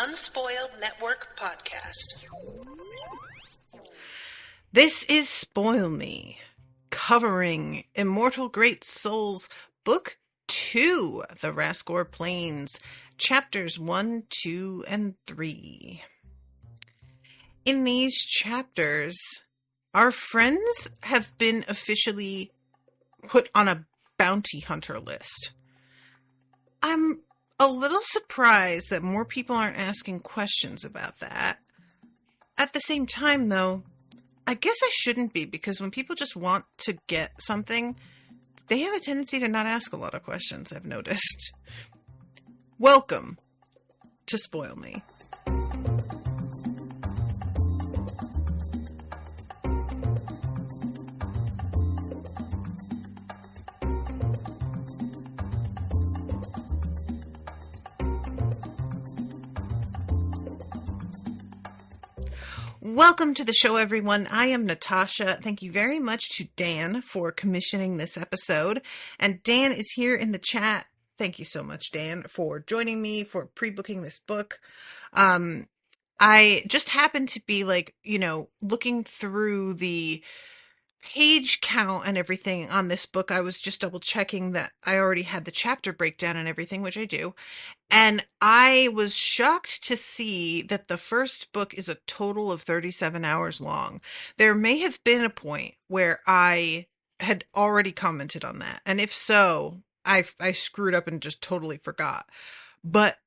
Unspoiled Network podcast. This is Spoil Me, covering Immortal Great Souls, Book 2, The Rascor Plains, Chapters 1, 2, and 3. In these chapters, our friends have been officially put on a bounty hunter list. I'm a little surprised that more people aren't asking questions about that. At the same time, though, I guess I shouldn't be, because when people just want to get something, they have a tendency to not ask a lot of questions, I've noticed. Welcome to Spoil Me. Welcome to the show, everyone. I am Natasha. Thank you very much to Dan for commissioning this episode. And Dan is here in the chat. Thank you so much, Dan, for joining me, for pre-booking this book. I just happened to be looking through the page count and everything on this book. I was just double checking that I already had the chapter breakdown and everything, which I do. And I was shocked to see that the first book is a total of 37 hours long. There may have been a point where I had already commented on that. And if so, I screwed up and just totally forgot. But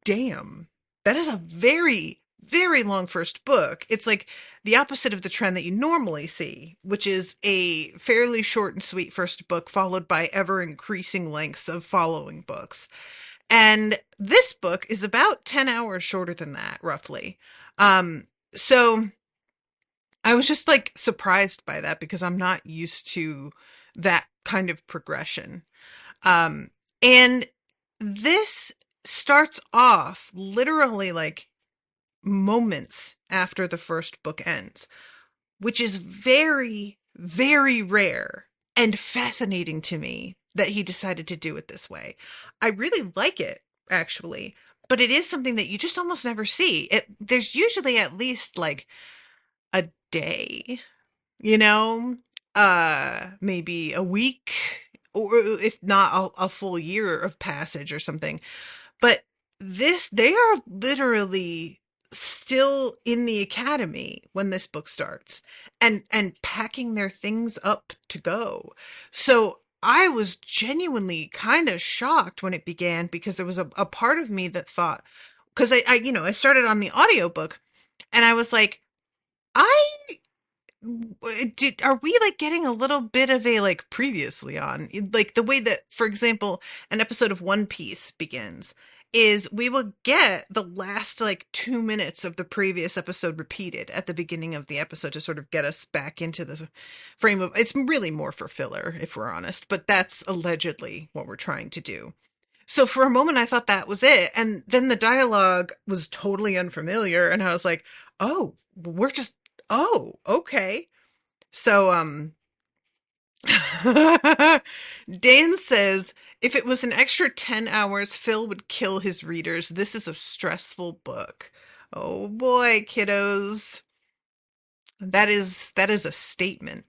damn, that is a very, very long first book. It's like the opposite of the trend that you normally see, which is a fairly short and sweet first book followed by ever increasing lengths of following books. And this book is about 10 hours shorter than that, roughly. So I was just surprised by that because I'm not used to that kind of progression. And this starts off literally moments after the first book ends, which is very, very rare and fascinating to me that he decided to do it this way. I really like it, actually, but it is something that you just almost never see. There's usually at least a day, maybe a week, or if not a full year of passage or something. But they are literally still in the academy when this book starts and packing their things up to go. So I was genuinely kind of shocked when it began, because there was a part of me that thought, because I started on the audiobook and I was like, are we getting a little bit of a previously on, the way that, for example, an episode of One Piece begins is we will get the last 2 minutes of the previous episode repeated at the beginning of the episode to sort of get us back into the frame of, it's really more for filler, if we're honest, but that's allegedly what we're trying to do. So for a moment I thought that was it, and then the dialogue was totally unfamiliar and I was like, oh, okay. So Dan says, if it was an extra 10 hours, Phil would kill his readers. This is a stressful book. Oh boy, kiddos. That is a statement.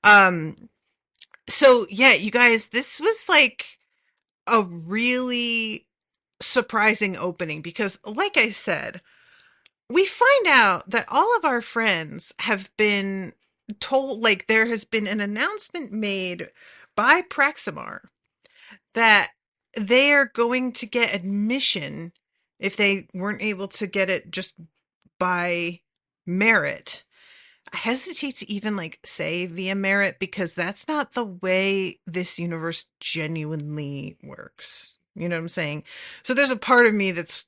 So yeah, you guys, this was a really surprising opening because, like I said, we find out that all of our friends have been told, there has been an announcement made by Praximar that they are going to get admission if they weren't able to get it just by merit. I hesitate to even say via merit, because that's not the way this universe genuinely works. You know what I'm saying? So there's a part of me that's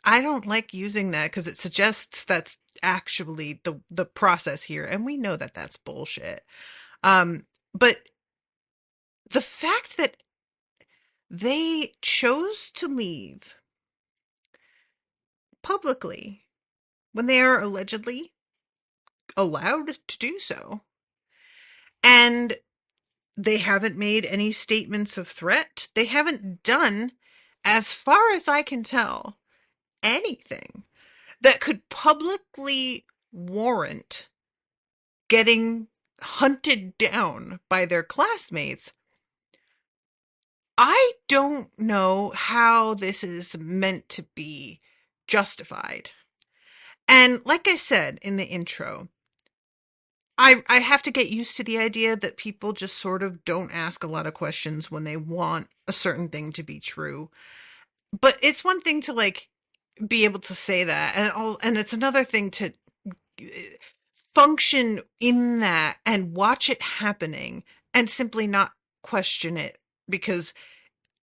I don't like using that because it suggests that's actually the process here. And we know that that's bullshit. But the fact that they chose to leave publicly when they are allegedly allowed to do so, and they haven't made any statements of threat. They haven't done, as far as I can tell, anything that could publicly warrant getting hunted down by their classmates, I don't know how this is meant to be justified. And like I said in the intro, I have to get used to the idea that people just sort of don't ask a lot of questions when they want a certain thing to be true. But it's one thing to like be able to say that, and it's another thing to function in that and watch it happening and simply not question it, because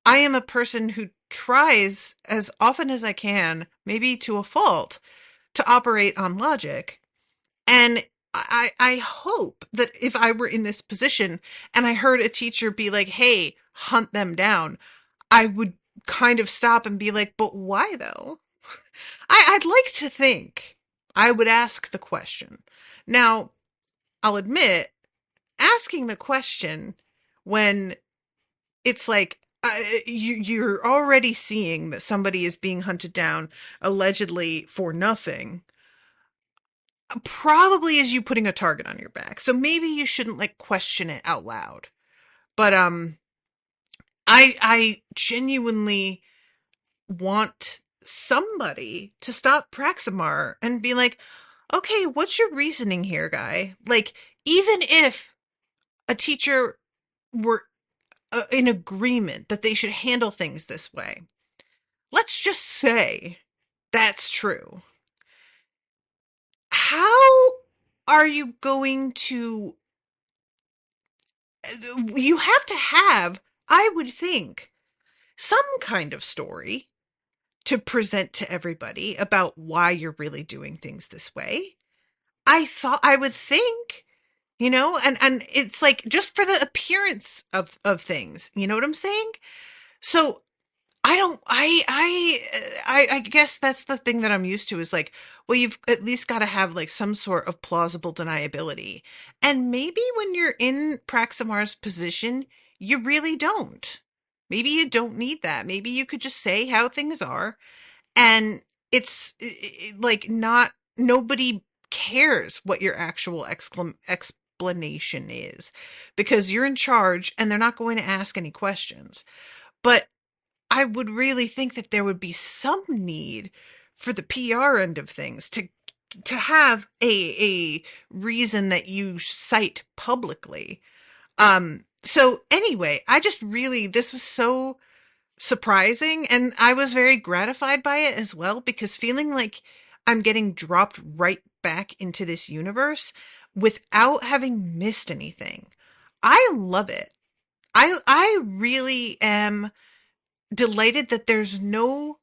I am a person who tries as often as I can, maybe to a fault, to operate on logic. And I hope that if I were in this position and I heard a teacher be like, hey, hunt them down, I would kind of stop and be like, but why though? I'd like to think I would ask the question. Now, I'll admit, asking the question when it's like you're already seeing that somebody is being hunted down allegedly for nothing, probably is you putting a target on your back. So maybe you shouldn't like question it out loud. But I genuinely want somebody to stop Praximar and be like, okay, what's your reasoning here, guy? Like, even if a teacher were in agreement that they should handle things this way, let's just say that's true. How are you going to? You have to have, I would think, some kind of story to present to everybody about why you're really doing things this way. I would think, and it's like just for the appearance of things, you know what I'm saying? So I don't I guess that's the thing that I'm used to is like, well, you've at least got to have like some sort of plausible deniability. And maybe when you're in Praximar's position, you really don't. Maybe you don't need that. Maybe you could just say how things are, and it's like not nobody cares what your actual explanation is, because you're in charge and they're not going to ask any questions. But I would really think that there would be some need for the PR end of things to have a reason that you cite publicly. So anyway, I just really, this was so surprising, and I was very gratified by it as well, because feeling like I'm getting dropped right back into this universe without having missed anything. I love it. I really am delighted that there's no,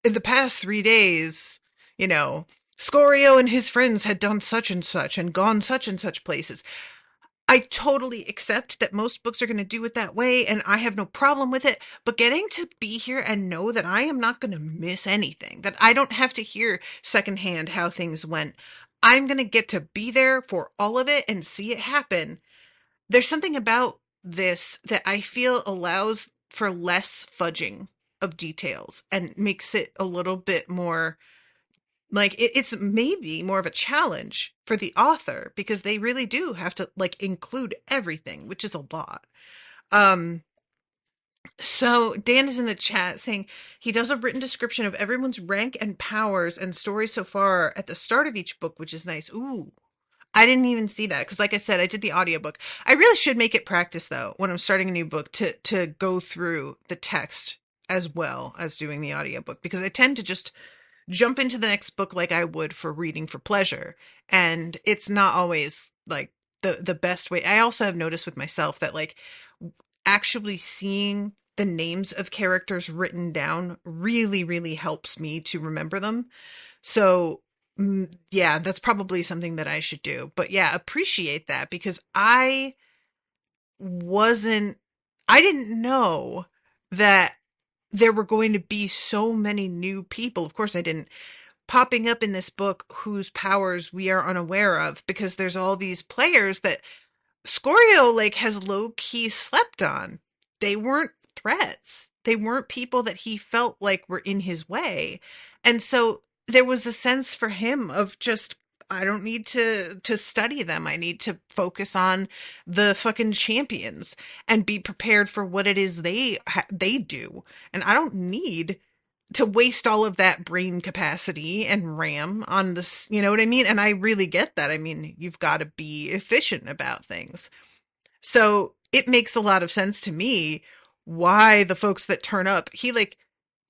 in the past 3 days, you know, Scorio and his friends had done such and such and gone such and such places. I totally accept that most books are going to do it that way, and I have no problem with it. But getting to be here and know that I am not going to miss anything, that I don't have to hear secondhand how things went, I'm going to get to be there for all of it and see it happen. There's something about this that I feel allows for less fudging of details and makes it a little bit more like it's maybe more of a challenge for the author, because they really do have to like include everything, which is a lot. Um so Dan is in the chat saying he does a written description of everyone's rank and powers and stories so far at the start of each book, which is nice. Ooh, I didn't even see that, because like I said, I did the audiobook. I really should make it practice though when I'm starting a new book to go through the text as well as doing the audiobook, because I tend to just jump into the next book like I would for reading for pleasure, and it's not always like the best way. I also have noticed with myself that like actually seeing the names of characters written down really helps me to remember them. So yeah, that's probably something that I should do. But yeah, appreciate that, because wasn't I didn't know that there were going to be so many new people. Of course I didn't, popping up in this book whose powers we are unaware of, because there's all these players that Scorio like has low key slept on. They weren't threats. They weren't people that he felt like were in his way. And so there was a sense for him of just, I don't need to study them. I need to focus on the fucking champions and be prepared for what it is they do. And I don't need to waste all of that brain capacity and RAM on this, you know what I mean? And I really get that. I mean, you've got to be efficient about things. So it makes a lot of sense to me why the folks that turn up, he like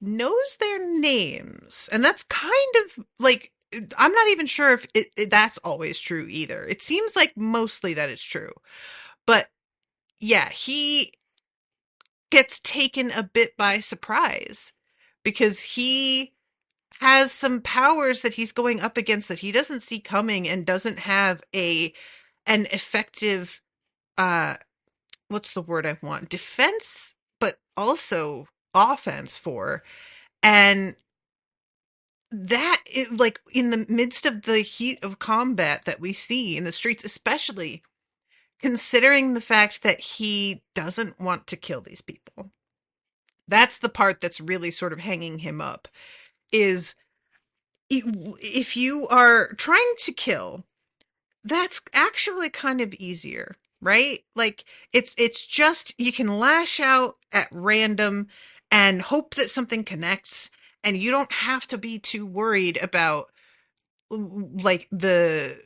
knows their names. And that's kind of like, I'm not even sure if that's always true either. It seems like mostly that it's true. But yeah, he gets taken a bit by surprise because he has some powers that he's going up against that he doesn't see coming and doesn't have an effective what's the word I want? Defense, but also offense for. And that is like in the midst of the heat of combat that we see in the streets, especially considering the fact that he doesn't want to kill these people. That's the part that's really sort of hanging him up is if you are trying to kill, that's actually kind of easier, right? Like it's just you can lash out at random and hope that something connects and you don't have to be too worried about like the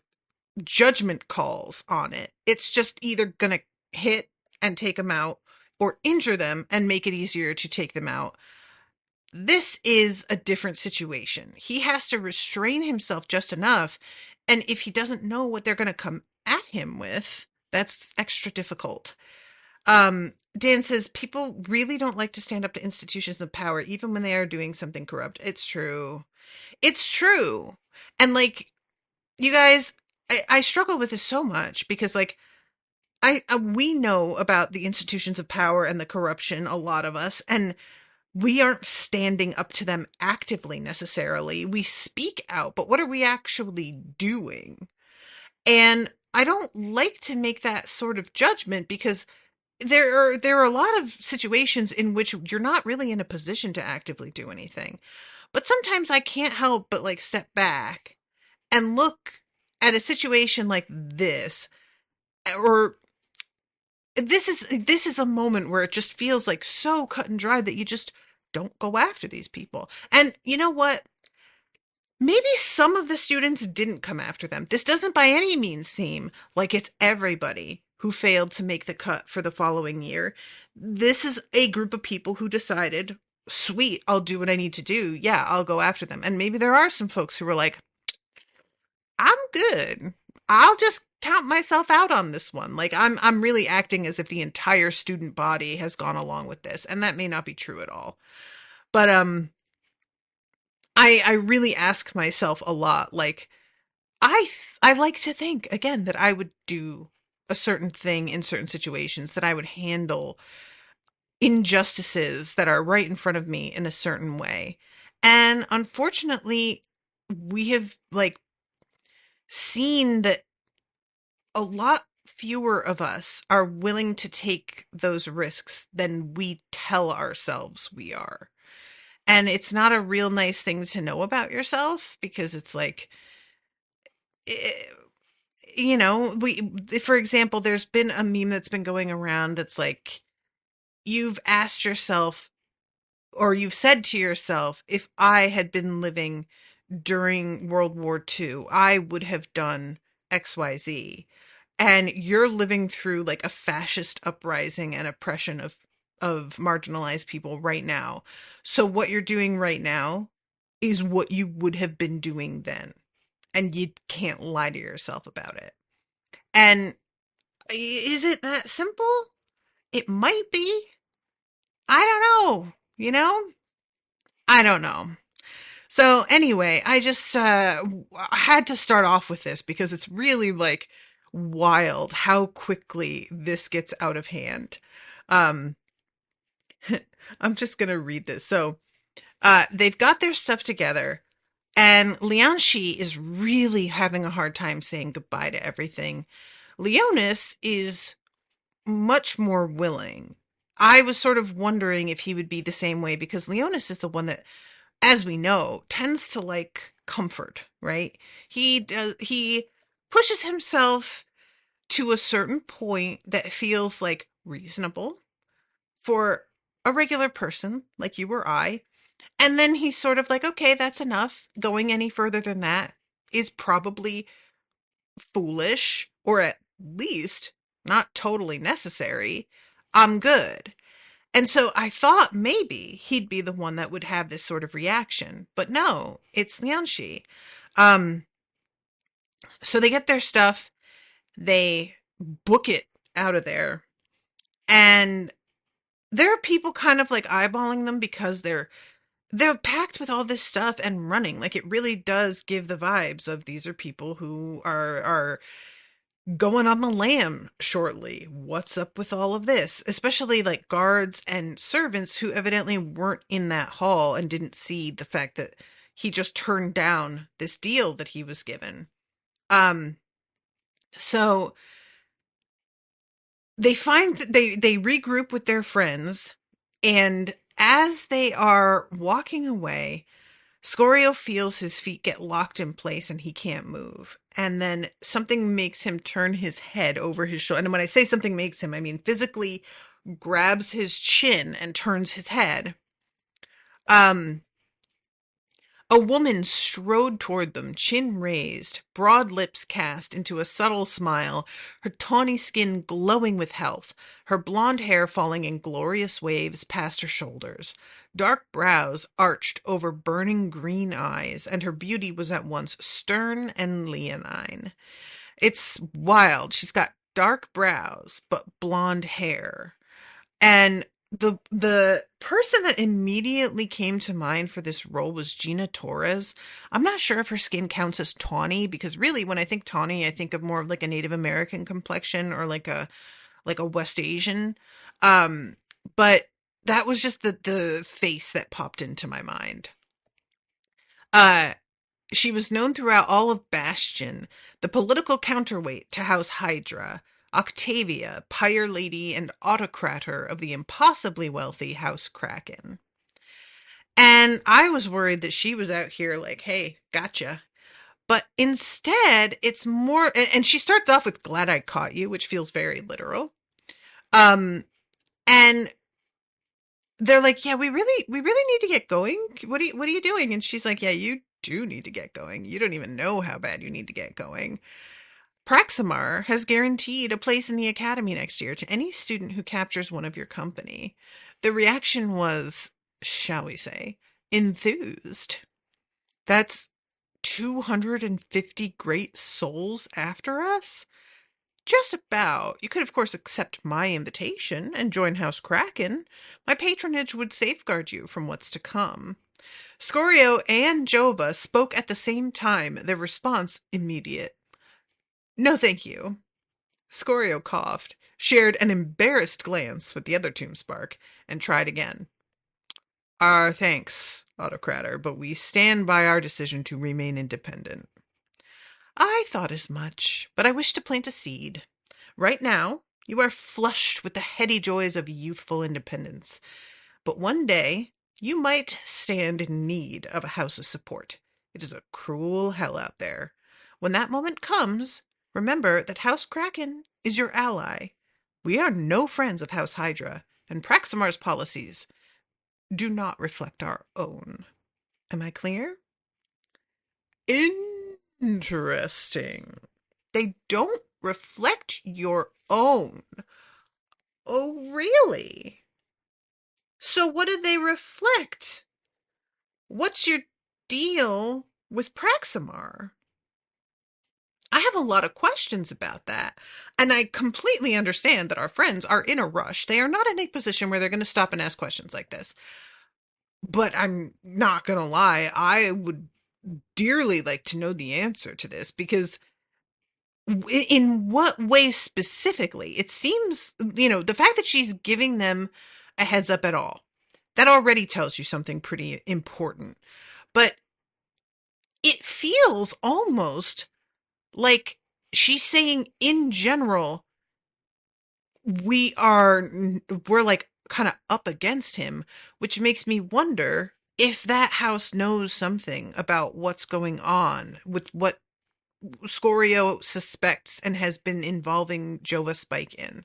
judgment calls on it. It's just either going to hit and take them out or injure them and make it easier to take them out. This is a different situation. He has to restrain himself just enough. And if he doesn't know what they're going to come at him with, that's extra difficult. Dan says people really don't like to stand up to institutions of power, even when they are doing something corrupt. It's true. It's true. And like, you guys, I struggle with this so much because like, we know about the institutions of power and the corruption, a lot of us, and we aren't standing up to them actively necessarily. We speak out, but what are we actually doing? And I don't like to make that sort of judgment because there are a lot of situations in which you're not really in a position to actively do anything. But sometimes I can't help but like step back and look at a situation like this or this is a moment where it just feels like so cut and dry that you just don't go after these people. And you know what? Maybe some of the students didn't come after them. This doesn't by any means seem like it's everybody who failed to make the cut for the following year. This is a group of people who decided, sweet, I'll do what I need to do. Yeah, I'll go after them. And maybe there are some folks who were like, I'm good. I'll just count myself out on this one. Like I'm really acting as if the entire student body has gone along with this, and that may not be true at all. But I really ask myself a lot like I like to think again that I would do a certain thing in certain situations, that I would handle injustices that are right in front of me in a certain way. And unfortunately, we have like seen that a lot fewer of us are willing to take those risks than we tell ourselves we are. And it's not a real nice thing to know about yourself because it's like, eh, you know, for example, there's been a meme that's been going around that's like, you've asked yourself or you've said to yourself, if I had been living during World War II, I would have done XYZ. And you're living through like a fascist uprising and oppression of marginalized people right now. So what you're doing right now is what you would have been doing then. And you can't lie to yourself about it. And is it that simple? It might be. I don't know. You know? I don't know. So anyway, I just had to start off with this because it's really like wild how quickly this gets out of hand. Um, I'm just gonna read this. So they've got their stuff together, and Lianxi is really having a hard time saying goodbye to everything. Leonis is much more willing. I was sort of wondering if he would be the same way, because Leonis is the one that, as we know, tends to like comfort, right? He pushes himself to a certain point that feels like reasonable for a regular person like you or I. And then he's sort of like, okay, that's enough. Going any further than that is probably foolish, or at least not totally necessary. I'm good. And so I thought maybe he'd be the one that would have this sort of reaction. But no, it's Lianxi. Um, so they get their stuff, they book it out of there, and there are people kind of like eyeballing them because they're packed with all this stuff and running. Like, it really does give the vibes of these are people who are going on the lam shortly. What's up with all of this? Especially like guards and servants who evidently weren't in that hall and didn't see the fact that he just turned down this deal that he was given. Um so they regroup with their friends, and as they are walking away, Scorio feels his feet get locked in place and he can't move. And then something makes him turn his head over his shoulder. And when I say something makes him, I mean physically grabs his chin and turns his head. Um, a woman strode toward them, chin raised, broad lips cast into a subtle smile, her tawny skin glowing with health, her blonde hair falling in glorious waves past her shoulders. Dark brows arched over burning green eyes, and her beauty was at once stern and leonine. It's wild. She's got dark brows, but blonde hair. And the person that immediately came to mind for this role was Gina Torres. I'm not sure if her skin counts as tawny, because really when I think tawny, I think of more of like a Native American complexion, or like a West Asian. Um, but that was just the face that popped into my mind. Uh she was known throughout all of Bastion, the political counterweight to House Hydra, Octavia, Pyre Lady, and autocrator of the impossibly wealthy House Kraken. And I was worried that she was out here like, hey, gotcha. But instead, it's more, and she starts off with glad I caught you, which feels very literal. Um, and they're like, yeah, we really need to get going. What are you doing? And she's like, yeah, you do need to get going. You don't even know how bad you need to get going. Praximar has guaranteed a place in the academy next year to any student who captures one of your company. The reaction was, shall we say, enthused. That's 250 great souls after us? Just about. You could, of course, accept my invitation and join House Kraken. My patronage would safeguard you from what's to come. Scorio and Jova spoke at the same time, their response immediate. No, thank you. Scorio coughed, shared an embarrassed glance with the other Tombspark, and tried again. Our thanks, Autocrator, but we stand by our decision to remain independent. I thought as much, but I wish to plant a seed. Right now, you are flushed with the heady joys of youthful independence, but one day you might stand in need of a house's support. It is a cruel hell out there. When that moment comes, remember that House Kraken is your ally. We are no friends of House Hydra, and Praximar's policies do not reflect our own. Am I clear? Interesting. They don't reflect your own. Oh, really? So what do they reflect? What's your deal with Praximar? I have a lot of questions about that. And I completely understand that our friends are in a rush. They are not in a position where they're going to stop and ask questions like this. But I'm not going to lie, I would dearly like to know the answer to this, because in what way specifically? It seems, the fact that she's giving them a heads up at all, that already tells you something pretty important. But it feels almost like she's saying in general, we're like kind of up against him, which makes me wonder if that house knows something about what's going on with what Scorio suspects and has been involving Jova Spike in.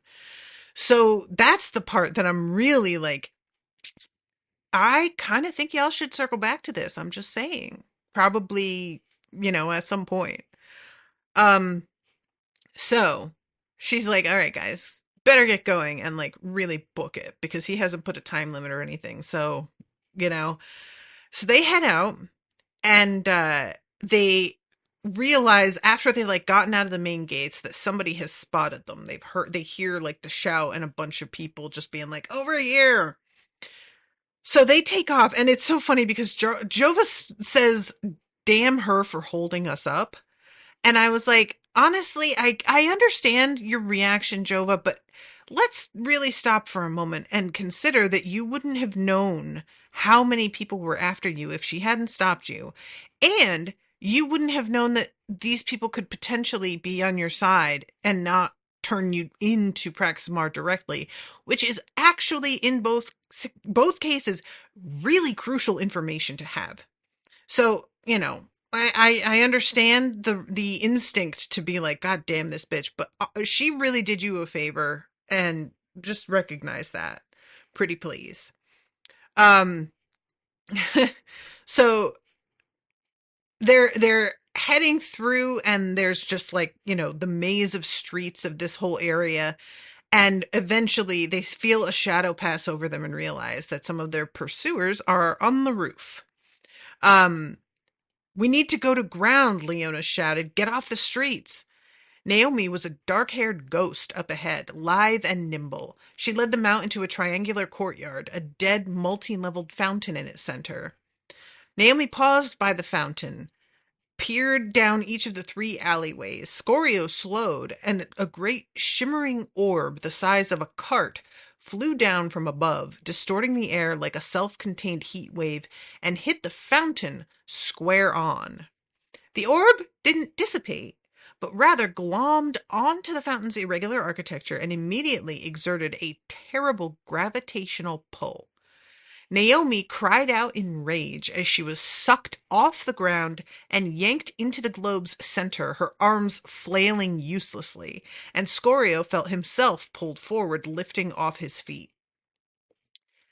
So that's the part that I'm really like, I kind of think y'all should circle back to this. I'm just saying. Probably, at some point. Um, so she's like, all right, guys, better get going and like really book it because he hasn't put a time limit or anything. So, you know, so they head out and they realize after they like gotten out of the main gates that somebody has spotted them. They hear like the shout and a bunch of people just being like, over here. So they take off, and it's so funny because Jovis says, damn her for holding us up. And I was like, honestly, I understand your reaction, Jova, but let's really stop for a moment and consider that you wouldn't have known how many people were after you if she hadn't stopped you. And you wouldn't have known that these people could potentially be on your side and not turn you into Praximar directly, which is actually in both cases really crucial information to have. So, I understand the instinct to be like, God damn this bitch, but she really did you a favor, and just recognize that, pretty please. So they're heading through, and there's just like, the maze of streets of this whole area, and eventually they feel a shadow pass over them and realize that some of their pursuers are on the roof. We need to go to ground, Leona shouted. Get off the streets. Naomi was a dark-haired ghost up ahead, lithe and nimble. She led them out into a triangular courtyard, a dead, multi-leveled fountain in its center. Naomi paused by the fountain, peered down each of the 3 alleyways. Scorio slowed, and a great shimmering orb the size of a cart flew down from above, distorting the air like a self-contained heat wave, and hit the fountain square on. The orb didn't dissipate, but rather glommed onto the fountain's irregular architecture and immediately exerted a terrible gravitational pull. Naomi cried out in rage as she was sucked off the ground and yanked into the globe's center, her arms flailing uselessly, and Scorio felt himself pulled forward, lifting off his feet.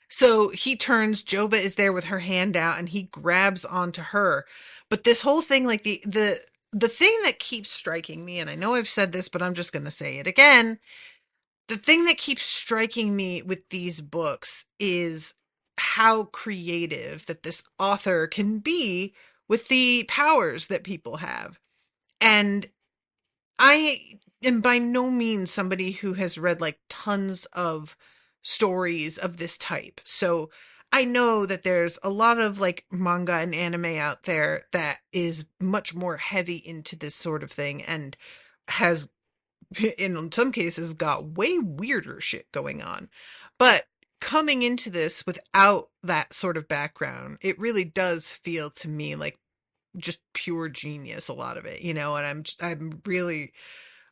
So he turns, Jova is there with her hand out, and he grabs onto her. But this whole thing, like the thing that keeps striking me, and I know I've said this, but I'm just going to say it again, the thing that keeps striking me with these books is how creative that this author can be with the powers that people have. And I am by no means somebody who has read like tons of stories of this type. So I know that there's a lot of like manga and anime out there that is much more heavy into this sort of thing and has, in some cases, got way weirder shit going on. But coming into this without that sort of background, it really does feel to me like just pure genius, a lot of it, and I'm really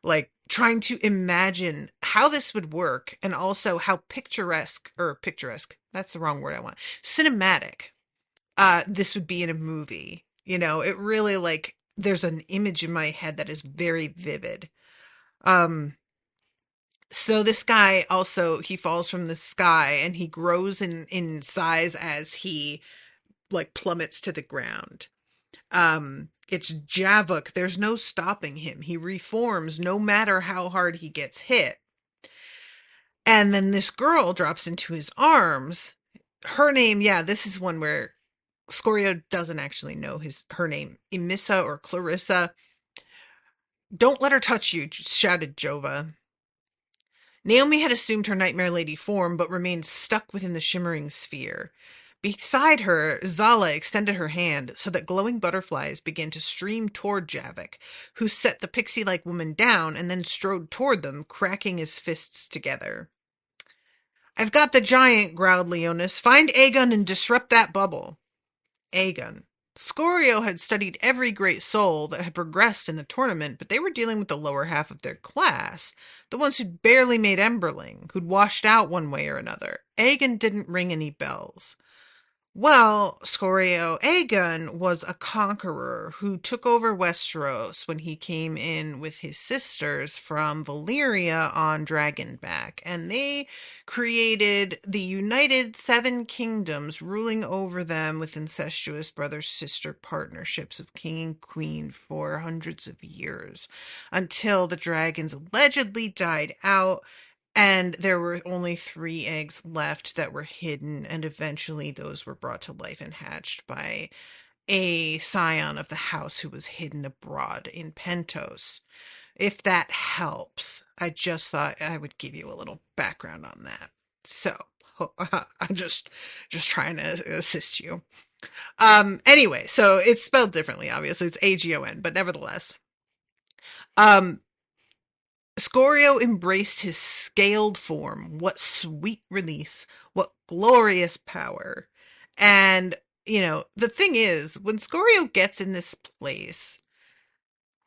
like trying to imagine how this would work, and also how picturesque, that's the wrong word I want, cinematic, this would be in a movie. It really, like, there's an image in my head that is very vivid. So this guy also, he falls from the sky, and he grows in size as he like plummets to the ground. It's Javok. There's no stopping him. He reforms no matter how hard he gets hit. And then this girl drops into his arms. Her name, yeah, this is one where Scorio doesn't actually know her name. Emissa or Clarissa. Don't let her touch you, shouted Jova. Naomi had assumed her Nightmare Lady form, but remained stuck within the shimmering sphere. Beside her, Zala extended her hand so that glowing butterflies began to stream toward Javik, who set the pixie-like woman down and then strode toward them, cracking his fists together. I've got the giant, growled Leonis. Find Aegon and disrupt that bubble. Aegon. Scorio had studied every great soul that had progressed in the tournament, but they were dealing with the lower half of their class, the ones who'd barely made Emberling, who'd washed out one way or another. Aegon didn't ring any bells. Well, Scorio Aegon was a conqueror who took over Westeros when he came in with his sisters from Valyria on Dragonback, and they created the United Seven Kingdoms, ruling over them with incestuous brother-sister partnerships of king and queen for hundreds of years, until the dragons allegedly died out and there were only 3 eggs left that were hidden, and eventually those were brought to life and hatched by a scion of the house who was hidden abroad in Pentos. If that helps, I just thought I would give you a little background on that. So, I'm just trying to assist you. Anyway, so it's spelled differently, obviously. It's Agon, but nevertheless. Scorio embraced his scaled form. What sweet release. What glorious power. And, the thing is, when Scorio gets in this place,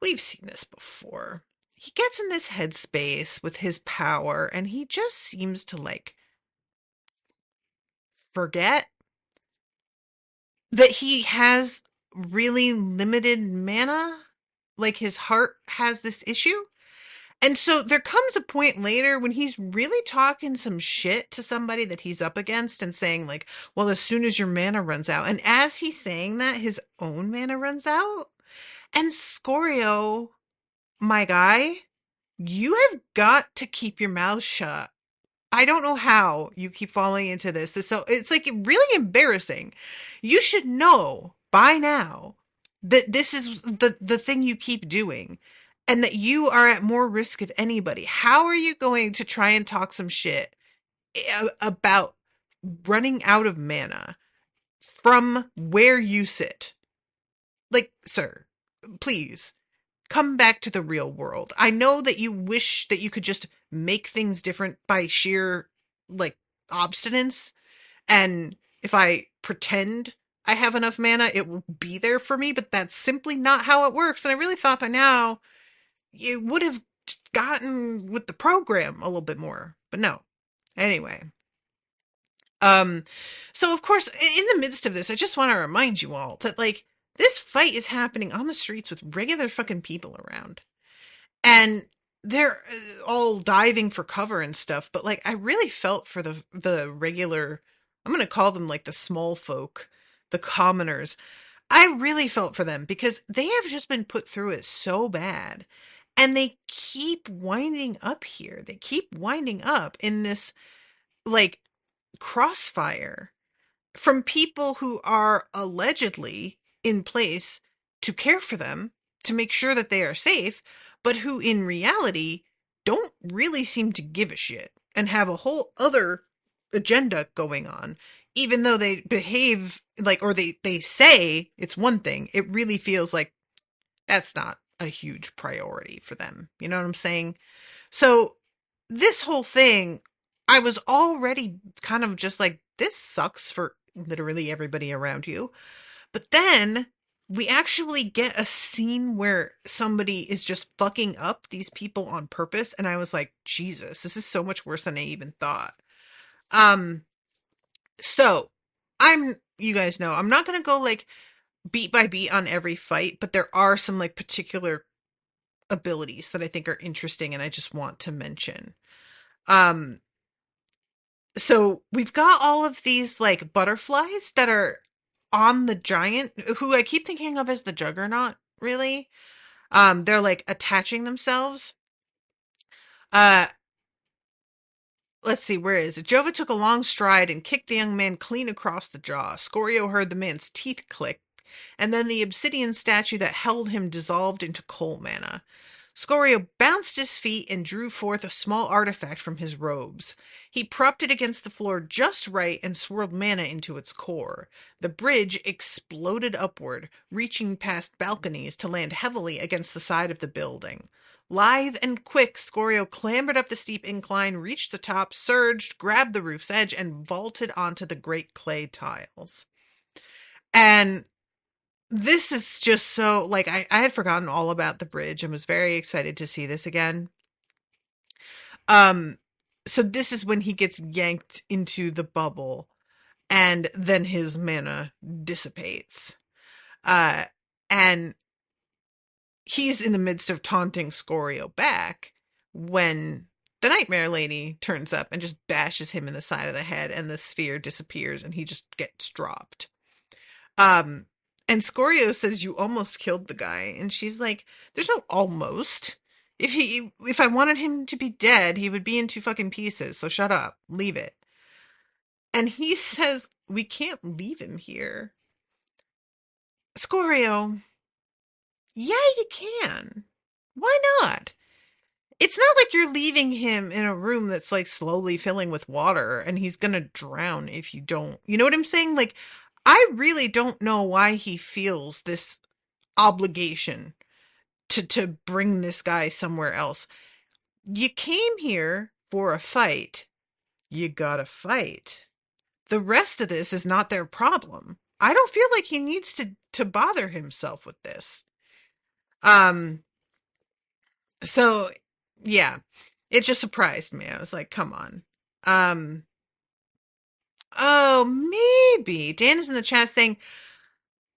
we've seen this before. He gets in this headspace with his power, and he just seems to, forget that he has really limited mana. Like, his heart has this issue. And so there comes a point later when he's really talking some shit to somebody that he's up against and saying, like, well, as soon as your mana runs out. And as he's saying that, his own mana runs out. And Scorio, my guy, you have got to keep your mouth shut. I don't know how you keep falling into this. So it's like really embarrassing. You should know by now that this is the thing you keep doing and that you are at more risk of anybody. How are you going to try and talk some shit about running out of mana from where you sit? Like, sir, please come back to the real world. I know that you wish that you could just make things different by sheer, obstinance. And if I pretend I have enough mana, it will be there for me, but that's simply not how it works. And I really thought by now you would have gotten with the program a little bit more, but no. Anyway. So of course, in the midst of this, I just want to remind you all that, this fight is happening on the streets with regular fucking people around. And they're all diving for cover and stuff, but I really felt for the regular, I'm going to call them the small folk, the commoners. I really felt for them because they have just been put through it so bad. And they keep winding up here. They keep winding up in this crossfire from people who are allegedly in place to care for them, to make sure that they are safe, but who in reality don't really seem to give a shit and have a whole other agenda going on. Even though they behave or they say it's one thing, it really feels like that's not a huge priority for them. You know what I'm saying? So this whole thing, I was already kind of just like, this sucks for literally everybody around you. But then we actually get a scene where somebody is just fucking up these people on purpose. And I was like, Jesus, this is so much worse than I even thought. So you guys know, I'm not going to go beat by beat on every fight, but there are some particular abilities that I think are interesting and I just want to mention. So we've got all of these butterflies that are on the giant, who I keep thinking of as the Juggernaut, really. They're attaching themselves. Let's see, where is it? Jova took a long stride and kicked the young man clean across the jaw. Scorio heard the man's teeth click, and then the obsidian statue that held him dissolved into coal mana. Scorio bounced his feet and drew forth a small artifact from his robes. He propped it against the floor just right and swirled mana into its core. The bridge exploded upward, reaching past balconies to land heavily against the side of the building. Lithe and quick, Scorio clambered up the steep incline, reached the top, surged, grabbed the roof's edge, and vaulted onto the great clay tiles. And this is just so, like, I had forgotten all about the bridge and was very excited to see this again. Um, so this is when he gets yanked into the bubble and then his mana dissipates. Uh, and he's in the midst of taunting Scorio back when the Nightmare Lady turns up and just bashes him in the side of the head, and the sphere disappears and he just gets dropped. Um, and Scorio says, "You almost killed the guy," and she's like, "There's no almost. If I wanted him to be dead, he would be in two fucking pieces. So shut up, leave it." And he says, "We can't leave him here." Scorio, yeah, you can. Why not? It's not like you're leaving him in a room that's like slowly filling with water and he's gonna drown if you don't. You know what I'm saying? Like, I really don't know why he feels this obligation to bring this guy somewhere else. You came here for a fight. You gotta fight. The rest of this is not their problem. I don't feel like he needs to bother himself with this. Um so yeah, it just surprised me. I was like, come on. Um oh, maybe. Dan is in the chat saying,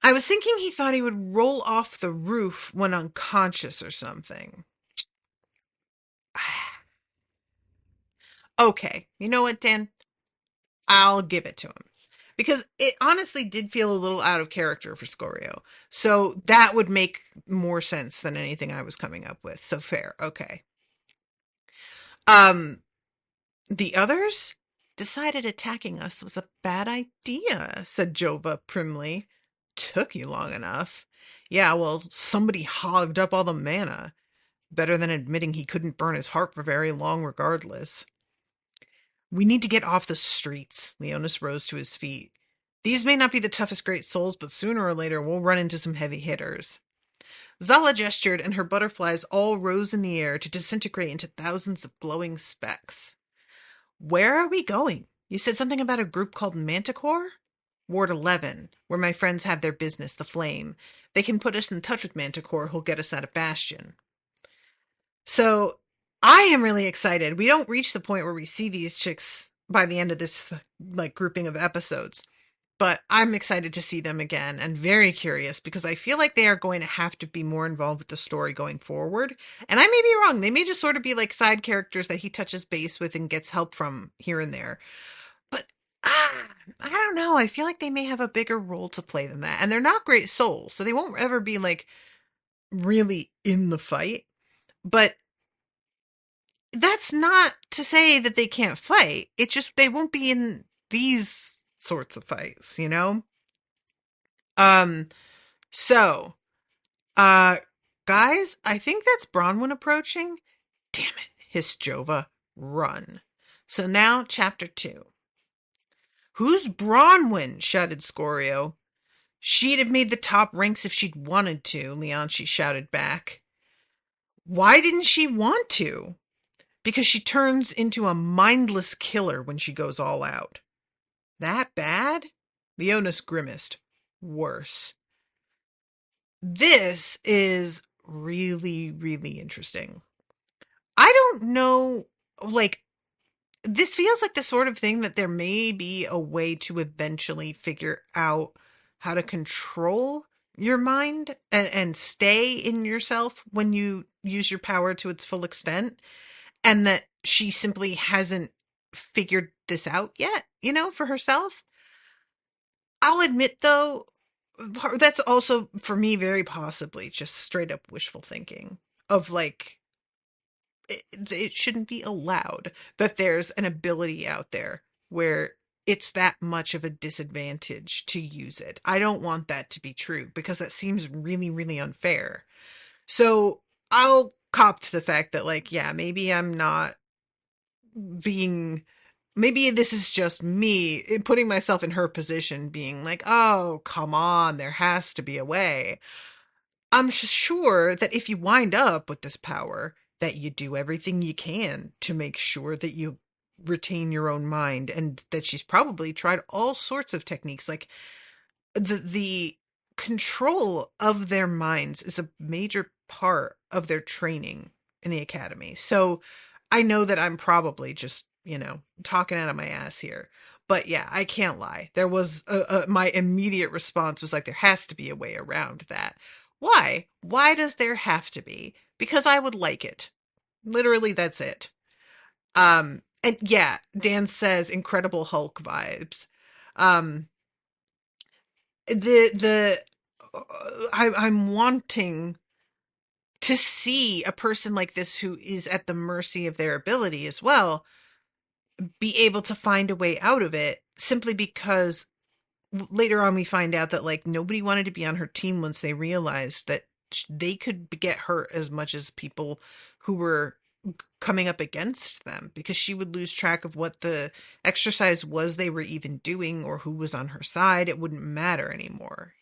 I was thinking he thought he would roll off the roof when unconscious or something. Okay. You know what, Dan? I'll give it to him. Because it honestly did feel a little out of character for Scorio. So that would make more sense than anything I was coming up with. So fair. Okay. Um The others decided attacking us was a bad idea, said Jova primly. Took you long enough. Yeah, well, somebody hogged up all the mana. Better than admitting he couldn't burn his heart for very long regardless. We need to get off the streets. Leonis rose to his feet. These may not be the toughest great souls, but sooner or later we'll run into some heavy hitters. Zala gestured, and her butterflies all rose in the air to disintegrate into thousands of glowing specks. Where are we going? You said something about a group called Manticore? Ward 11, where my friends have their business, the Flame. They can put us in touch with Manticore, who'll get us out of Bastion. So I am really excited. We don't reach the point where we see these chicks by the end of this like grouping of episodes, but I'm excited to see them again and very curious because I feel like they are going to have to be more involved with the story going forward. And I may be wrong. They may just sort of be like side characters that he touches base with and gets help from here and there. But I don't know. I feel like they may have a bigger role to play than that. And they're not great souls, so they won't ever be like really in the fight. But that's not to say that they can't fight. It just they won't be in these sorts of fights, you know? Um so uh guys, I think that's Bronwyn approaching. Damn it, hissed Jova. Run. So now chapter 2. Who's Bronwyn? Shouted Scorio. She'd have made the top ranks if she'd wanted to, Leonci shouted back. Why didn't she want to? Because she turns into a mindless killer when she goes all out. That bad? Leonis grimaced. Worse. This is really, really interesting. I don't know, like, this feels like the sort of thing that there may be a way to eventually figure out how to control your mind and stay in yourself when you use your power to its full extent. And that she simply hasn't figured this out yet, you know, for herself. I'll admit, though, that's also, for me, very possibly just straight up wishful thinking of like, it shouldn't be allowed that there's an ability out there where it's that much of a disadvantage to use it. I don't want that to be true because that seems really, really unfair. So I'll cop to the fact that, like, yeah, maybe I'm not being maybe this is just me putting myself in her position being like, oh, come on, there has to be a way. I'm sure that if you wind up with this power, that you do everything you can to make sure that you retain your own mind, and that she's probably tried all sorts of techniques, like the control of their minds is a major part of their training in the academy. So I know that I'm probably just, talking out of my ass here. But yeah, I can't lie. There was my immediate response was like, there has to be a way around that. Why? Why does there have to be? Because I would like it. Literally, that's it. And yeah, Dan says Incredible Hulk vibes. Um, the I'm wanting to see a person like this who is at the mercy of their ability as well be able to find a way out of it, simply because later on we find out that like nobody wanted to be on her team once they realized that they could get hurt as much as people who were coming up against them, because she would lose track of what the exercise was they were even doing or who was on her side. It wouldn't matter anymore.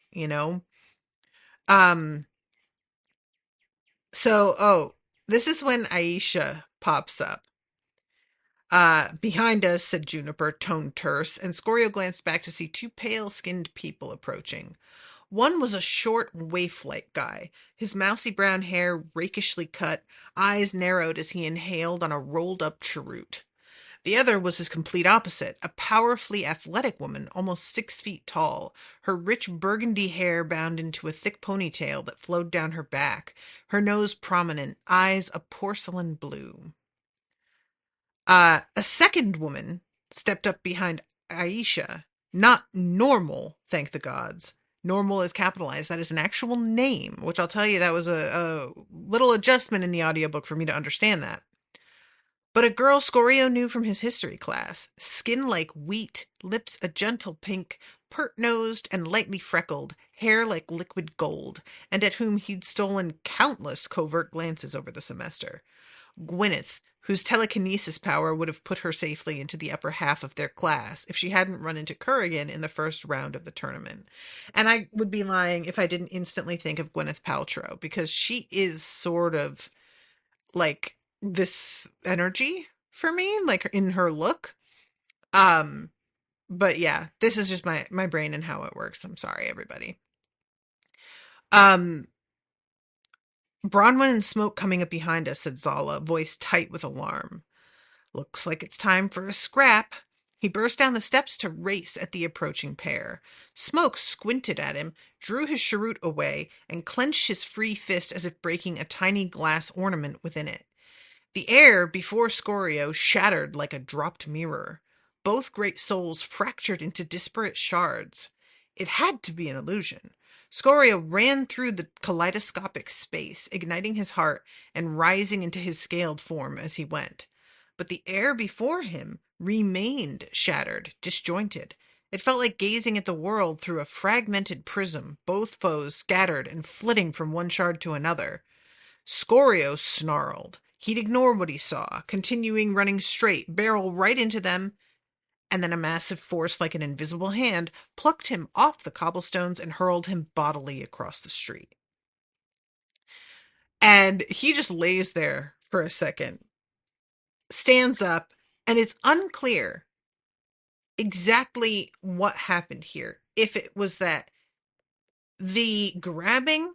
um so this is when Aisha pops up. Behind us, said Juniper, tone terse, and Scorio glanced back to see two pale-skinned people approaching. One was a short, waif-like guy, his mousy brown hair rakishly cut, eyes narrowed as he inhaled on a rolled-up cheroot. The other was his complete opposite, a powerfully athletic woman, almost 6 feet tall, her rich burgundy hair bound into a thick ponytail that flowed down her back, her nose prominent, eyes a porcelain blue. A second woman stepped up behind Aisha. Not normal, thank the gods. Normal is capitalized. That is an actual name, which I'll tell you, that was a little adjustment in the audiobook for me to understand that. But a girl Scorio knew from his history class. Skin like wheat, lips a gentle pink, pert-nosed and lightly freckled, hair like liquid gold, and at whom he'd stolen countless covert glances over the semester. Gwyneth, whose telekinesis power would have put her safely into the upper half of their class if she hadn't run into Kurrigan in the first round of the tournament. And I would be lying if I didn't instantly think of Gwyneth Paltrow, because she is sort of like this energy for me, like in her look. Um, but yeah, this is just my brain and how it works. I'm sorry, everybody. Um, Bronwyn and smoke coming up behind us, said Zala, voice tight with alarm. Looks like it's time for a scrap. He burst down the steps to race at the approaching pair. Smoke squinted at him, drew his cheroot away, and clenched his free fist as if breaking a tiny glass ornament within it. The air before Scorio shattered like a dropped mirror. Both great souls fractured into disparate shards. It had to be an illusion. Scorio ran through the kaleidoscopic space, igniting his heart and rising into his scaled form as he went. But the air before him remained shattered, disjointed. It felt like gazing at the world through a fragmented prism, both foes scattered and flitting from one shard to another. Scorio snarled. He'd ignore what he saw, continuing running straight, barrel right into them, and then a massive force like an invisible hand plucked him off the cobblestones and hurled him bodily across the street. And he just lays there for a second, stands up, and it's unclear exactly what happened here. If it was that the grabbing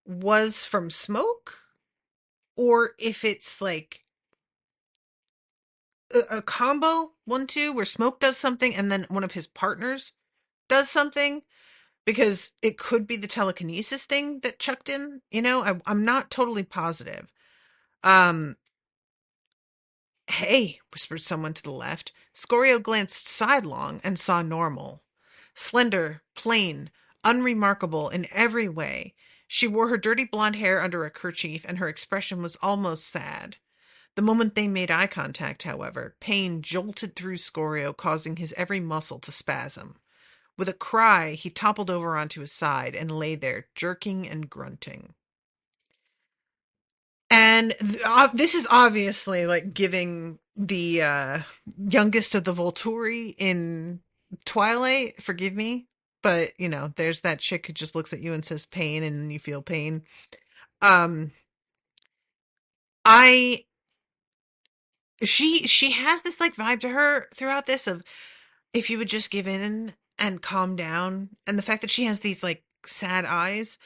was from smoke, or if it's like a combo 1-2 where smoke does something and then one of his partners does something, because it could be the telekinesis thing that chucked in. I'm not totally positive. um Hey, whispered someone to the left. Scorio glanced sidelong and saw Normal. Slender, plain, unremarkable in every way. She wore her dirty blonde hair under a kerchief, and her expression was almost sad. The moment they made eye contact, however, pain jolted through Scorio, causing his every muscle to spasm. With a cry, he toppled over onto his side and lay there, jerking and grunting. And this is obviously like giving the youngest of the Volturi in Twilight. Forgive me, but there's that chick who just looks at you and says pain, and you feel pain. Um, I she has this like vibe to her throughout this of, if you would just give in and calm down, and the fact that she has these like sad eyes.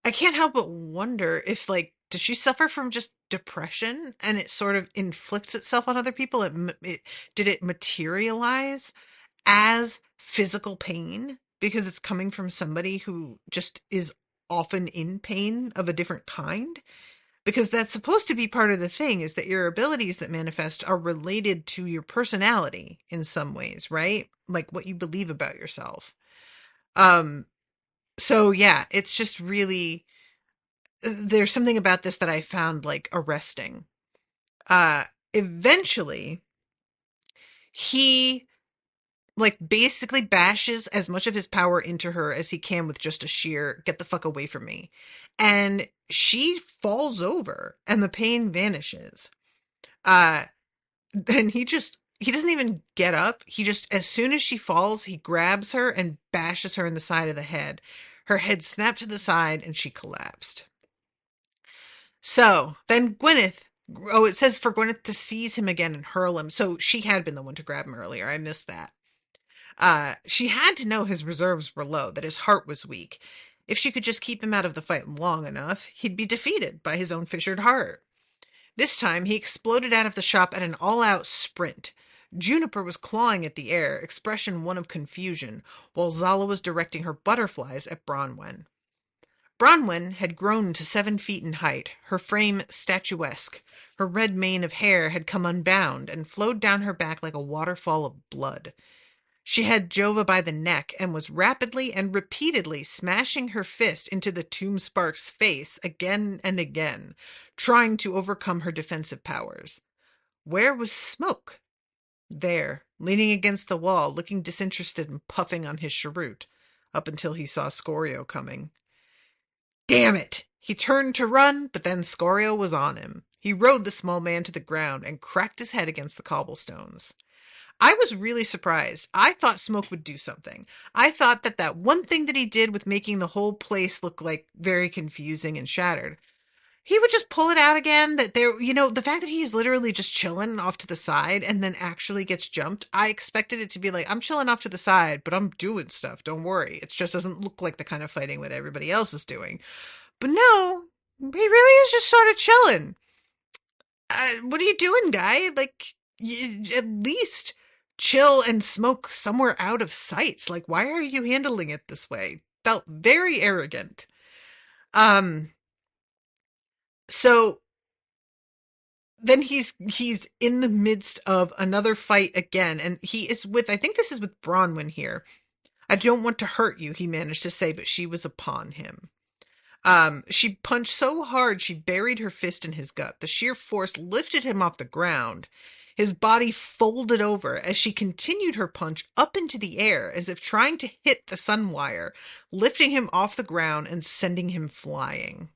I can't help but wonder if, like, does she suffer from just depression and it sort of inflicts itself on other people? Did it materialize as physical pain because it's coming from somebody who just is often in pain of a different kind? Because that's supposed to be part of the thing, is that your abilities that manifest are related to your personality in some ways, right? Like what you believe about yourself. Um, so yeah, it's just really, there's something about this that I found like arresting. Uh, Eventually he like basically bashes as much of his power into her as he can with just a sheer get the fuck away from me. And she falls over and the pain vanishes. Uh then he doesn't even get up. He just, as soon as she falls, he grabs her and bashes her in the side of the head. Her head snapped to the side and she collapsed. So then Gwyneth, oh, it says for Gwyneth to seize him again and hurl him. So she had been the one to grab him earlier. I missed that. She had to know his reserves were low, that his heart was weak. If she could just keep him out of the fight long enough, he'd be defeated by his own fissured heart. This time, he exploded out of the shop at an all-out sprint. Juniper was clawing at the air, expression one of confusion, while Zala was directing her butterflies at Bronwyn. Bronwyn had grown to 7 feet in height, her frame statuesque. Her red mane of hair had come unbound and flowed down her back like a waterfall of blood. She had Jova by the neck and was rapidly and repeatedly smashing her fist into the Tomb Spark's face again and again, trying to overcome her defensive powers. Where was Smoke? There, leaning against the wall, looking disinterested and puffing on his cheroot, up until he saw Scorio coming. Damn it! He turned to run, but then Scorio was on him. He rode the small man to the ground and cracked his head against the cobblestones. I was really surprised. I thought Smoke would do something. I thought that that one thing that he did with making the whole place look like very confusing and shattered, he would just pull it out again. That there, the fact that he's literally just chilling off to the side and then actually gets jumped, I expected it to be like, I'm chilling off to the side, but I'm doing stuff. Don't worry. It just doesn't look like the kind of fighting that everybody else is doing. But no, he really is just sort of chilling. What are you doing, guy? Like, at least chill and smoke somewhere out of sight. Like, why are you handling it this way? Felt very arrogant. Um, so then he's in the midst of another fight again, and he is with, I think this is with Bronwyn here. I don't want to hurt you, he managed to say, but she was upon him. She punched so hard she buried her fist in his gut. The sheer force lifted him off the ground. His body folded over as she continued her punch up into the air as if trying to hit the sun wire, lifting him off the ground and sending him flying.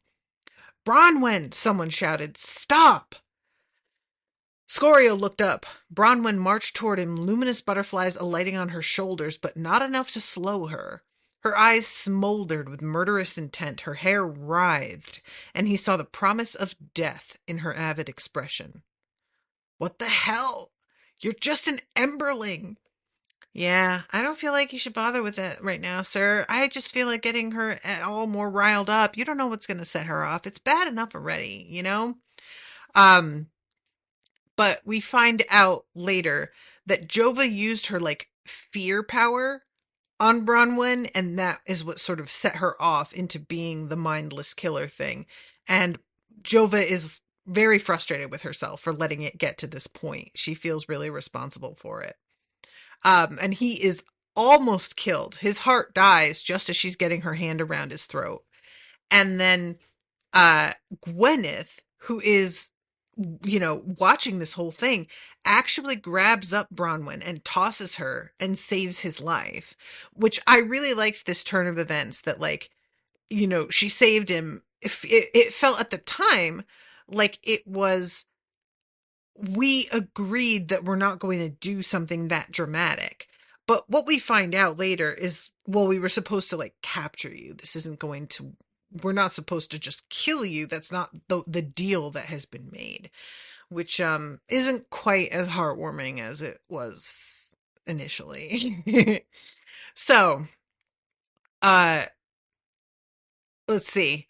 Bronwyn, someone shouted, stop! Scorio looked up. Bronwyn marched toward him, luminous butterflies alighting on her shoulders, but not enough to slow her. Her eyes smoldered with murderous intent, her hair writhed, and he saw the promise of death in her avid expression. What the hell? You're just an emberling. Yeah, I don't feel like you should bother with it right now, sir. I just feel like getting her all more riled up. You don't know what's going to set her off. It's bad enough already, you know? Um, but we find out later that Jova used her, like, fear power on Bronwyn, and that is what sort of set her off into being the mindless killer thing. And Jova is very frustrated with herself for letting it get to this point. She feels really responsible for it. And he is almost killed. His heart dies just as she's getting her hand around his throat. And then Gwyneth, who is, watching this whole thing, actually grabs up Bronwyn and tosses her and saves his life, which I really liked this turn of events that, like, she saved him. If it felt at the time like it was, we agreed that we're not going to do something that dramatic. But what we find out later is, well, we were supposed to, like, capture you. This isn't going to, we're not supposed to just kill you. That's not the deal that has been made, which isn't quite as heartwarming as it was initially. So, let's see.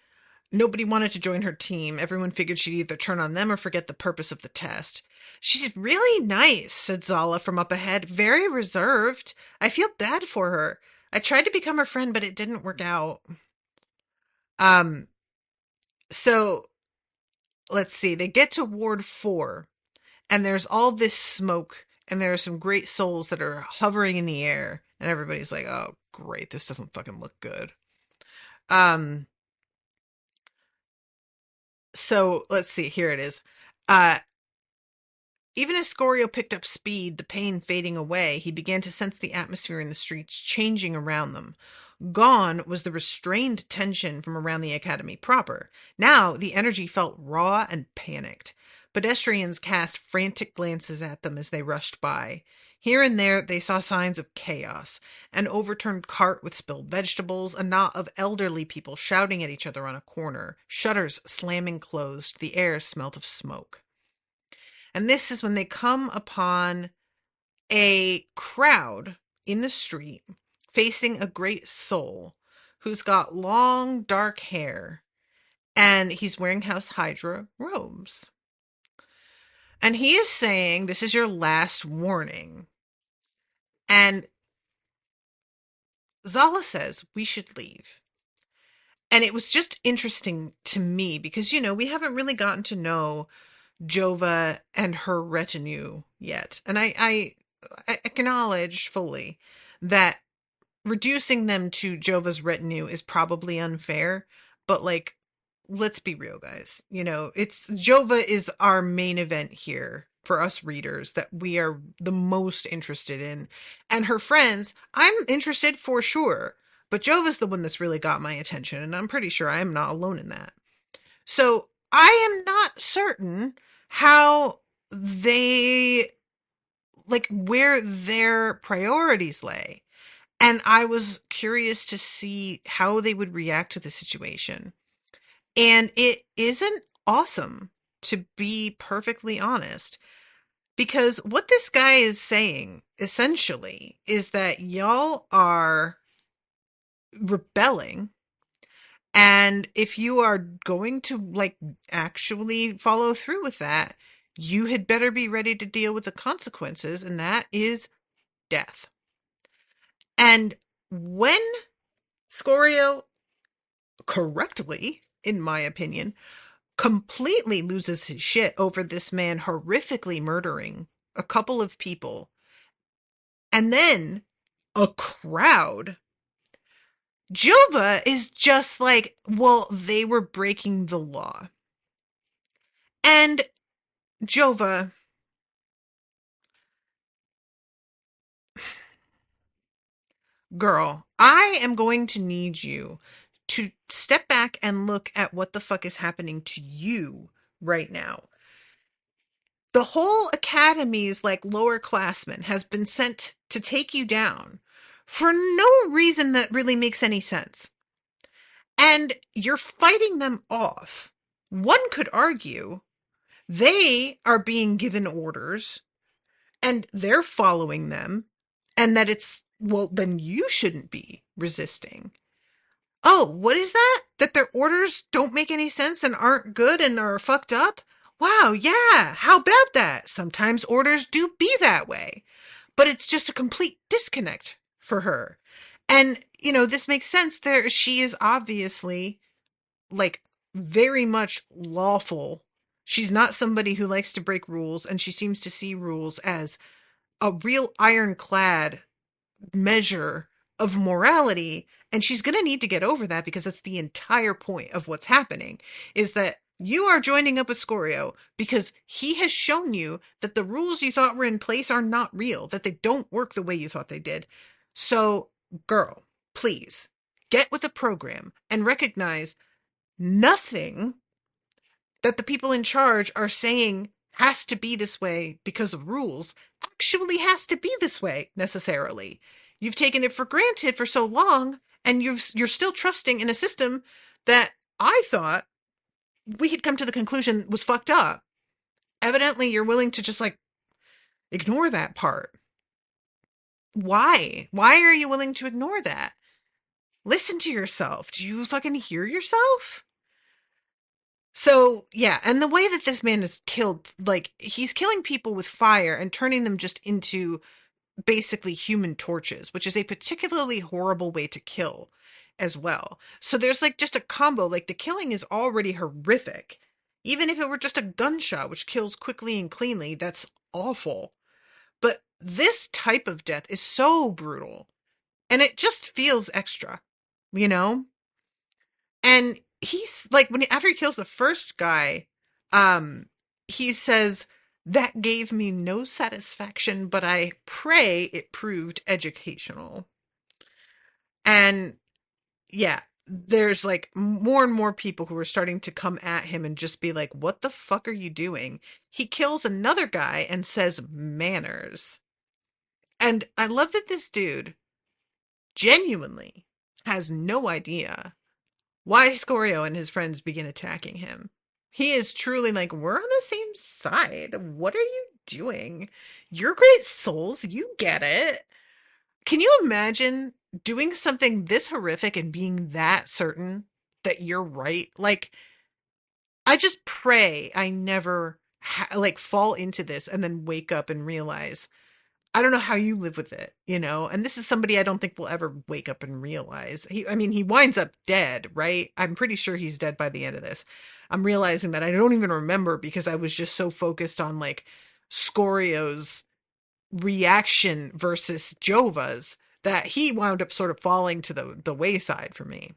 Nobody wanted to join her team. Everyone figured she'd either turn on them or forget the purpose of the test. She's really nice, said Zala from up ahead, very reserved. I feel bad for her. I tried to become her friend, but it didn't work out. Um, so let's see. They get to Ward 4, and there's all this smoke, and there are some great souls that are hovering in the air, and everybody's like, oh, great, this doesn't fucking look good. Um, so let's see. Here it is. Uh, Even as Scorio picked up speed, the pain fading away, he began to sense the atmosphere in the streets changing around them. Gone was the restrained tension from around the academy proper. Now the energy felt raw and panicked. Pedestrians cast frantic glances at them as they rushed by. Here and there they saw signs of chaos. An overturned cart with spilled vegetables, a knot of elderly people shouting at each other on a corner, shutters slamming closed, the air smelt of smoke. And this is when they come upon a crowd in the street facing a great soul who's got long dark hair and he's wearing House Hydra robes. And he is saying, this is your last warning. And Zala says we should leave. And it was just interesting to me because, we haven't really gotten to know Jova and her retinue yet. And I acknowledge fully that reducing them to Jova's retinue is probably unfair, but like, let's be real, guys. It's Jova is our main event here for us readers that we are the most interested in. And her friends, I'm interested for sure, but Jova's the one that's really got my attention, and I'm pretty sure I am not alone in that. So I am not certain how they, like, where their priorities lay. And I was curious to see how they would react to the situation. And it isn't awesome, to be perfectly honest, because what this guy is saying essentially is that y'all are rebelling. And if you are going to like actually follow through with that, you had better be ready to deal with the consequences, and that is death. And when Scorio correctly, in my opinion, completely loses his shit over this man horrifically murdering a couple of people, and then a crowd, Jova is just like, well, they were breaking the law. And Jova, girl, I am going to need you to step back and look at what the fuck is happening to you right now. The whole academy's like lower classmen has been sent to take you down for no reason that really makes any sense. And you're fighting them off. One could argue they are being given orders and they're following them, and that it's, well, then you shouldn't be resisting. Oh, what is that? That their orders don't make any sense and aren't good and are fucked up? Wow, yeah, how about that? Sometimes orders do be that way. But it's just a complete disconnect for her. And, this makes sense. She is obviously like very much lawful. She's not somebody who likes to break rules, and she seems to see rules as a real ironclad measure of morality, and she's going to need to get over that because that's the entire point of what's happening, is that you are joining up with Scorio because he has shown you that the rules you thought were in place are not real, that they don't work the way you thought they did. So, girl, please get with the program and recognize nothing that the people in charge are saying has to be this way because of rules actually has to be this way necessarily. You've taken it for granted for so long, and you're still trusting in a system that I thought we had come to the conclusion was fucked up. Evidently, you're willing to just like ignore that part. Why? Why are you willing to ignore that? Listen to yourself. Do you fucking hear yourself? So, yeah, and the way that this man is killed, like, he's killing people with fire and turning them just into basically human torches, which is a particularly horrible way to kill as well. So there's like just a combo, like the killing is already horrific. Even if it were just a gunshot, which kills quickly and cleanly, that's awful. But this type of death is so brutal and it just feels extra, you know? And he's like, when after he kills the first guy, um, he says, "That gave me no satisfaction, but I pray it proved educational." And yeah, there's like more and more people who are starting to come at him and just be like, "What the fuck are you doing?" He kills another guy and says, "Manners." And I love that this dude genuinely has no idea why Scorio and his friends begin attacking him. He is truly like, we're on the same side. What are you doing? You're great souls. You get it. Can you imagine doing something this horrific and being that certain that you're right? Like, I just pray I never like fall into this and then wake up and realize I don't know how you live with it, you know? And this is somebody I don't think will ever wake up and realize. I mean, he winds up dead, right? I'm pretty sure he's dead by the end of this. I'm realizing that I don't even remember because I was just so focused on like Scorio's reaction versus Jova's that he wound up sort of falling to the wayside for me.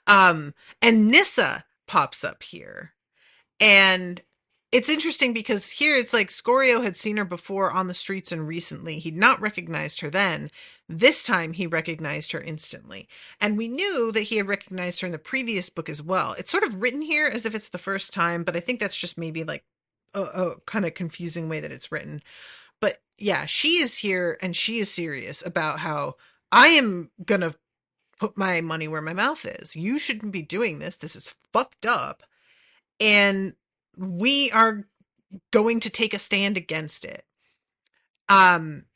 And Nissa pops up here. And it's interesting because here it's like Scorio had seen her before on the streets and recently. He'd not recognized her then. This time he recognized her instantly. And we knew that he had recognized her in the previous book as well. It's sort of written here as if it's the first time, but I think that's just maybe like a kind of confusing way that it's written. But yeah, she is here and she is serious about how I am going to put my money where my mouth is. You shouldn't be doing this. This is fucked up. And we are going to take a stand against it. Um,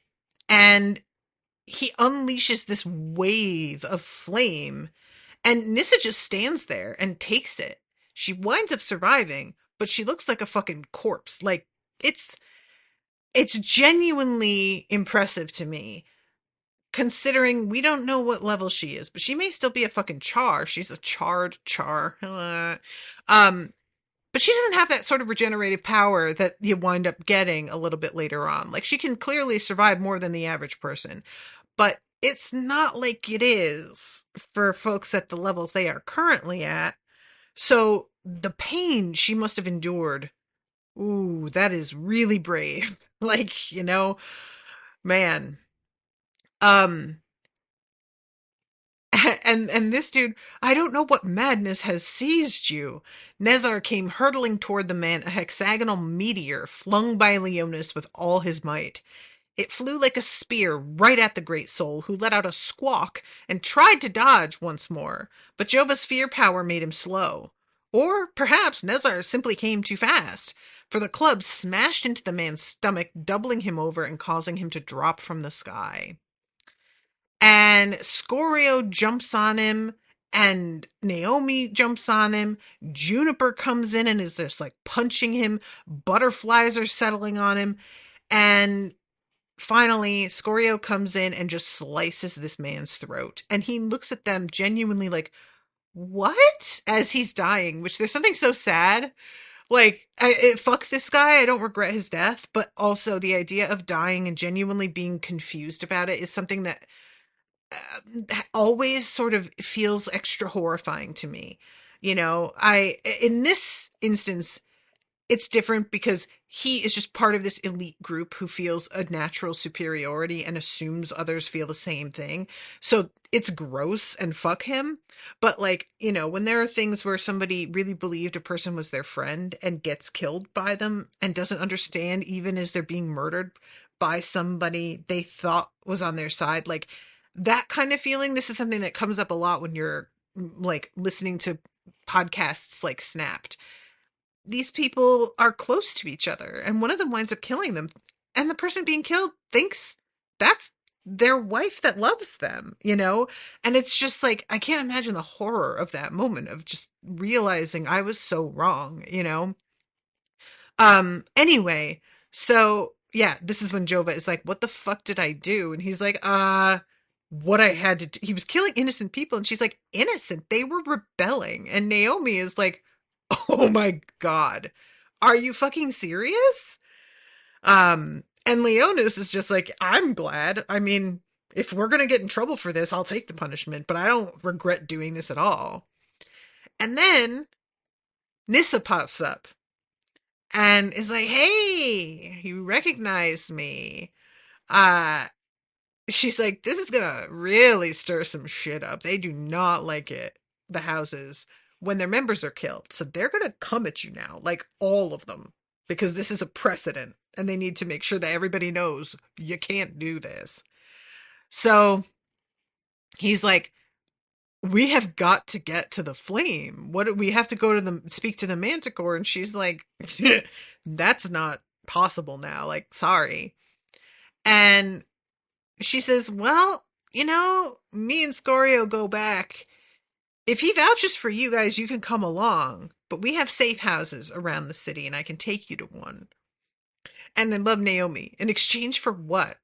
and he unleashes this wave of flame, and Nissa just stands there and takes it. She winds up surviving, but she looks like a fucking corpse. Like it's it's genuinely impressive to me, considering we don't know what level she is, but she may still be a fucking char. She's a charred char. Um, But she doesn't have that sort of regenerative power that you wind up getting a little bit later on. Like, she can clearly survive more than the average person, but it's not like it is for folks at the levels they are currently at. So the pain she must have endured, ooh, that is really brave. Like, man. Um, and this dude, I don't know what madness has seized you. Nezar came hurtling toward the man, a hexagonal meteor flung by Leonis with all his might. It flew like a spear right at the great soul, who let out a squawk and tried to dodge once more, but Jova's fear power made him slow. Or perhaps Nezar simply came too fast, for the club smashed into the man's stomach, doubling him over and causing him to drop from the sky. And Scorio jumps on him, and Naomi jumps on him. Juniper comes in and is just like punching him. Butterflies are settling on him. And finally, Scorio comes in and just slices this man's throat. And he looks at them genuinely like, what? As he's dying, which there's something so sad. Like, fuck this guy. I don't regret his death. But also, the idea of dying and genuinely being confused about it is something that always sort of feels extra horrifying to me. In this instance, it's different because he is just part of this elite group who feels a natural superiority and assumes others feel the same thing. So it's gross and fuck him. But like, when there are things where somebody really believed a person was their friend and gets killed by them and doesn't understand even as they're being murdered by somebody they thought was on their side, like that kind of feeling, this is something that comes up a lot when you're like listening to podcasts like Snapped. These people are close to each other and one of them winds up killing them, and the person being killed thinks that's their wife that loves them, you know? And it's just like, I can't imagine the horror of that moment of just realizing I was so wrong, you know? Anyway, so yeah, this is when Jova is like, what the fuck did I do? And he's like, what I had to do. He was killing innocent people. And she's like, innocent? They were rebelling. And Naomi is like, oh my God, are you fucking serious? And Leonis is just like, I'm glad. I mean, if we're going to get in trouble for this, I'll take the punishment, but I don't regret doing this at all. And then Nissa pops up and is like, hey, you recognize me. Uh, she's like, this is gonna really stir some shit up. They do not like it, the houses, when their members are killed. So they're gonna come at you now, like all of them, because this is a precedent and they need to make sure that everybody knows you can't do this. So he's like, we have got to get to the flame. What we have to go to the speak to the manticore. And she's like, that's not possible now. Like, sorry. And she says, well, you know, me and Scorio go back. If he vouches for you guys, you can come along. But we have safe houses around the city, and I can take you to one. And I love Naomi. In exchange for what?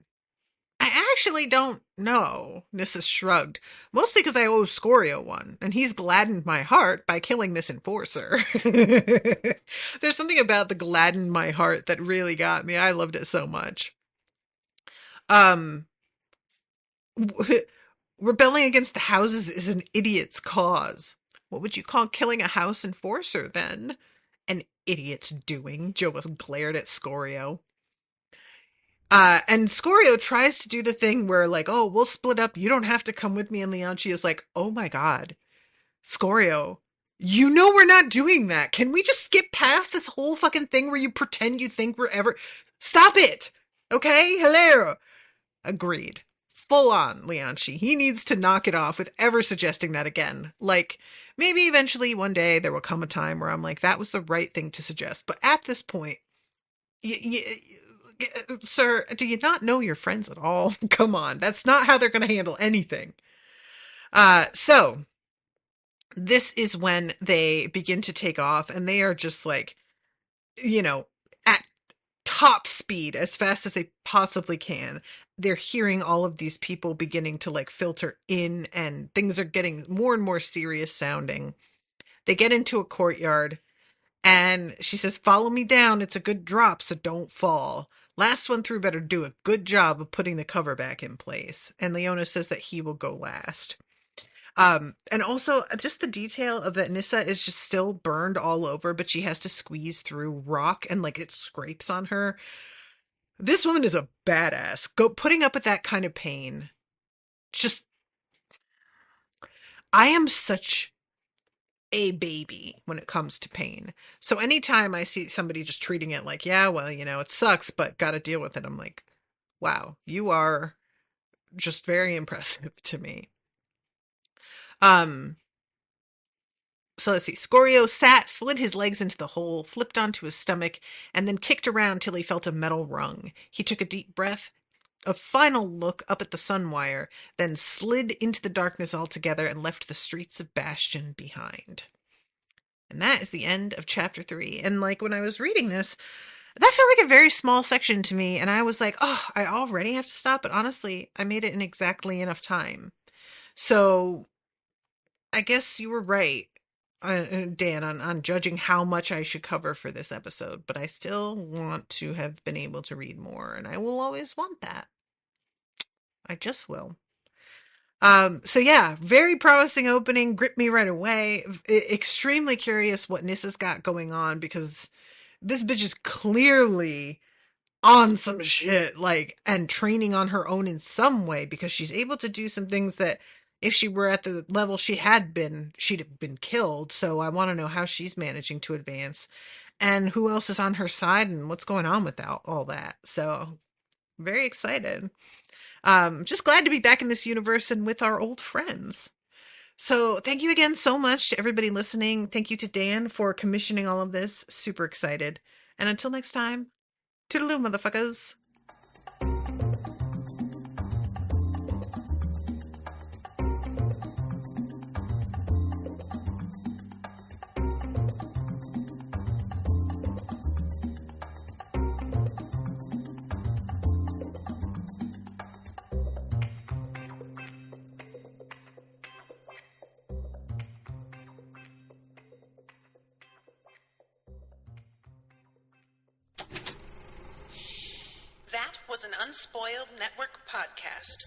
I actually don't know, Nissa shrugged. Mostly because I owe Scorio one, and he's gladdened my heart by killing this enforcer. There's something about the gladdened my heart that really got me. I loved it so much. Um, Rebelling against the houses is an idiot's cause. What would you call killing a house enforcer, then? An idiot's doing. Joas glared at Scorio. And Scorio tries to do the thing where, like, oh, we'll split up. You don't have to come with me. And Leonci is like, oh my God, Scorio, you know we're not doing that. Can we just skip past this whole fucking thing where you pretend you think we're ever... Stop it! Okay? Hello! Agreed. Full on, Leonci. He needs to knock it off with ever suggesting that again. Like, maybe eventually one day there will come a time where I'm like, that was the right thing to suggest. But at this point, sir, do you not know your friends at all? Come on. That's not how they're going to handle anything. So this is when they begin to take off, and they are just like, you know, at top speed as fast as they possibly can. They're hearing all of these people beginning to like filter in, and things are getting more and more serious sounding. They get into a courtyard, and she says, follow me down. It's a good drop, so don't fall. Last one through better do a good job of putting the cover back in place. And Leona says that he will go last. And also just the detail of that Nissa is just still burned all over, but she has to squeeze through rock and like it scrapes on her. This woman is a badass. Go putting up with that kind of pain. Just, I am such a baby when it comes to pain. So anytime I see somebody just treating it like, yeah, well, you know, it sucks, but got to deal with it, I'm like, wow, you are just very impressive to me. So let's see. Scorio slid his legs into the hole, flipped onto his stomach, and then kicked around till he felt a metal rung. He took a deep breath, a final look up at the sun wire, then slid into the darkness altogether and left the streets of Bastion behind. And that is the end of chapter 3. And like when I was reading this, that felt like a very small section to me, and I was like, oh, I already have to stop, but honestly, I made it in exactly enough time. So I guess you were right, Dan, on judging how much I should cover for this episode, but I still want to have been able to read more, and I will always want that. I just will. So yeah, very promising opening, gripped me right away. Extremely curious what Nissa's got going on, because this bitch is clearly on some shit, like, and training on her own in some way, because she's able to do some things that if she were at the level she had been, she'd have been killed. So I want to know how she's managing to advance and who else is on her side and what's going on with all that. So very excited. Just glad to be back in this universe and with our old friends. So thank you again so much to everybody listening. Thank you to Dan for commissioning all of this. Super excited. And until next time, toodaloo, motherfuckers. Unspoiled Network podcast.